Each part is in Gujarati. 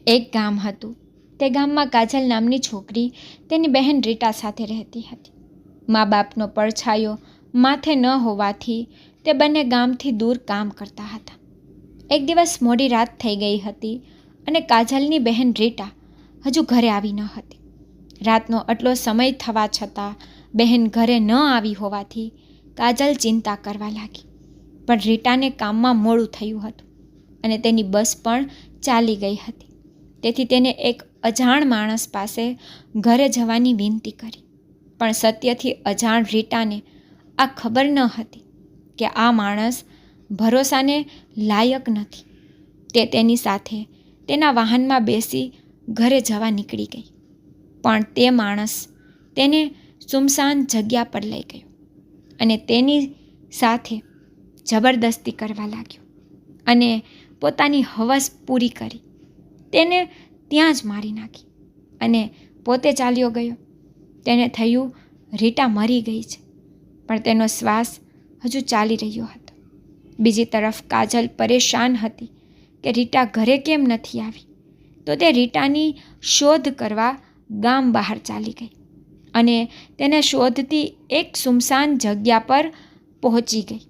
એક ગામ હતું. તે ગામમાં કાજલ નામની છોકરી તેની બહેન રીટા સાથે રહેતી હતી. મા બાપનો પડછાયો માથે ન હોવાથી તે બંને ગામથી દૂર કામ કરતા હતા. એક દિવસ મોડી રાત થઈ ગઈ હતી અને કાજલની બહેન રીટા હજુ ઘરે આવી ન હતી. રાતનો આટલો સમય થવા છતાં બહેન ઘરે ન આવી હોવાથી કાજલ ચિંતા કરવા લાગી. પણ રીટાને કામમાં મોડું થયું હતું અને તેની બસ પણ ચાલી ગઈ હતી. તેથી તેને એક અજાણ માણસ પાસે ઘરે જવાની વિનંતી કરી. પણ સત્યથી અજાણ રીટાને આ ખબર ન હતી કે આ માણસ ભરોસાને લાયક નથી. તે તેની સાથે તેના વાહનમાં બેસી ઘરે જવા નીકળી ગઈ. પણ તે માણસ તેને સુમસાન જગ્યા પર લઈ ગયો અને તેની સાથે જબરદસ્તી કરવા લાગ્યો અને પોતાની હવસ પૂરી કરી તેને ત્યાં જ મારી નાખી અને પોતે ચાલ્યો ગયો. તેને થયું રીટા મરી ગઈ છે, પણ તેનો શ્વાસ હજુ ચાલી રહ્યો હતો. બીજી તરફ કાજલ પરેશાન હતી કે રીટા ઘરે કેમ નથી આવી. તો તે રીટાની શોધ કરવા ગામ બહાર ચાલી ગઈ અને તેને શોધતી એક સુમસાન જગ્યા પર પહોંચી ગઈ,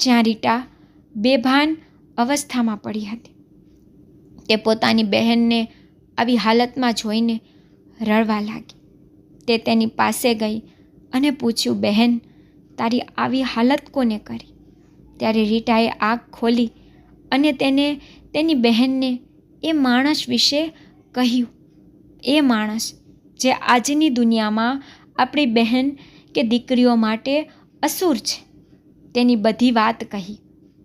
જ્યાં રીટા બેભાન અવસ્થામાં પડી હતી. તે પોતાની બહેનને આવી હાલતમાં જોઈને રડવા લાગી. તે તેની પાસે ગઈ અને પૂછ્યું, બહેન, તારી આવી હાલત કોને કરી? ત્યારે રીટાએ આંખ ખોલી અને તેને તેની બહેનને એ માણસ વિશે કહ્યું. એ માણસ જે આજની દુનિયામાં આપણી બહેન કે દીકરીઓ માટે અસુર છે. તેની બધી વાત કહી.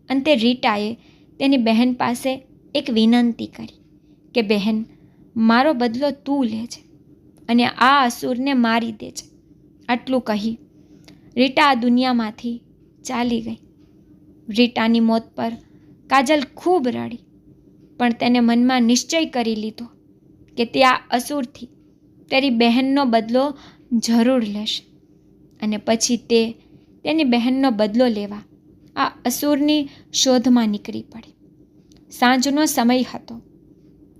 અંતે રીટાએ તેની બહેન પાસે એક વિનંતી કરી કે બહેન, મારો બદલો તું લેજે અને આ અસુરને મારી દેજે. આટલું કહી રીટા આ દુનિયામાંથી ચાલી ગઈ. રીટાની મોત પર કાજલ ખૂબ રડી, પણ તેને મનમાં નિશ્ચય કરી લીધો કે તે આ અસુરથી તેની બહેનનો બદલો જરૂર લેશે. અને પછી તે તેની બહેનનો બદલો લેવા આ અસુરની શોધમાં નીકળી પડી. સાંજનો સમય હતો.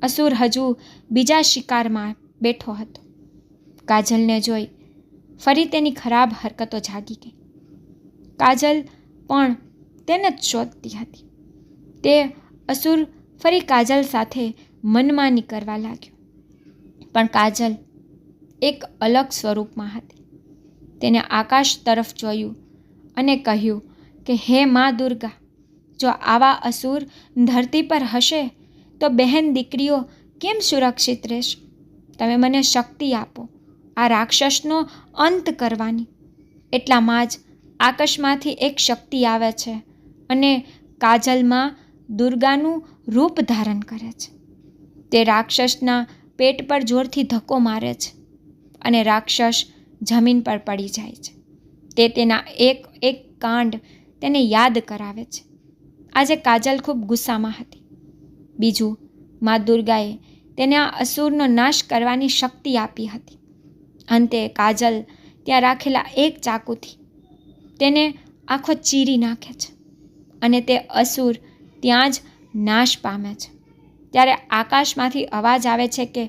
અસુર હજુ બીજા શિકારમાં બેઠો હતો. કાજલને જોઈ ફરી તેની ખરાબ હરકતો જાગી ગઈ. કાજલ પણ તેને જ શોધતી હતી. તે અસુર ફરી કાજલ સાથે મનમાની કરવા લાગ્યો. પણ કાજલ એક અલગ સ્વરૂપમાં હતી. તેને આકાશ તરફ જોયું અને કહ્યું કે હે મા દુર્ગા, જો આવા અસુર ધરતી પર હશે તો બહેન દીકરીઓ કેમ સુરક્ષિત રહેશે? તમે મને શક્તિ આપો આ રાક્ષસનો અંત કરવાની. એટલામાં જ આકાશમાંથી એક શક્તિ આવે છે અને કાજલમાં દુર્ગાનું રૂપ ધારણ કરે છે. તે રાક્ષસના પેટ પર જોરથી ધક્કો મારે છે અને રાક્ષસ જમીન પર પડી જાય છે. તે તેના એક એક કાંડ તેને યાદ કરાવે છે. આજે કાજલ ખૂબ ગુસ્સામાં હતી. બીજું, મા દુર્ગાએ તેને આ અસુરનો નાશ કરવાની શક્તિ આપી હતી. અંતે કાજલ ત્યાં રાખેલા એક ચાકુથી તેને આખો ચીરી નાખે છે અને તે અસુર ત્યાં જ નાશ પામે છે. ત્યારે આકાશમાંથી અવાજ આવે છે કે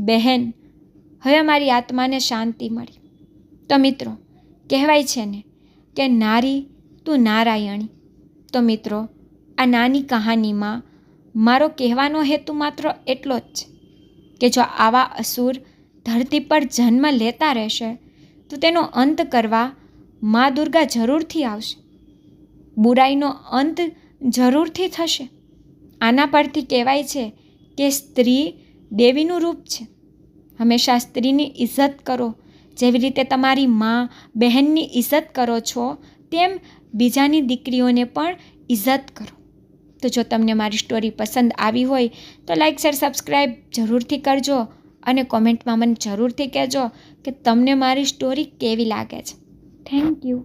બહેન, હવે મારી આત્માને શાંતિ મળી. તો મિત્રો, કહેવાય છે ને કે નારી તું નારાયણી. તો મિત્રો, આ નાની કહાનીમાં મારો કહેવાનો હેતુ માત્ર એટલો જ છે કે જો આવા અસુર ધરતી પર જન્મ લેતા રહેશે તો તેનો અંત કરવા મા દુર્ગા જરૂરથી આવશે. બુરાઈનો અંત જરૂરથી થશે. આના પરથી કહેવાય છે કે સ્ત્રી દેવીનું રૂપ છે. હંમેશા સ્ત્રીની ઇજ્જત કરો. જેવી રીતે તમારી મા બહેનની ઇજ્જત કરો છો, તેમ બીજાની દીકરીઓને પણ ઇજ્જત કરો. તો જો તમને મારી સ્ટોરી પસંદ આવી હોય તો લાઈક, શેર, સબસ્ક્રાઈબ જરૂરથી કરજો અને કોમેન્ટમાં મને જરૂરથી કહેજો કે તમને મારી સ્ટોરી કેવી લાગે છે. Thank you.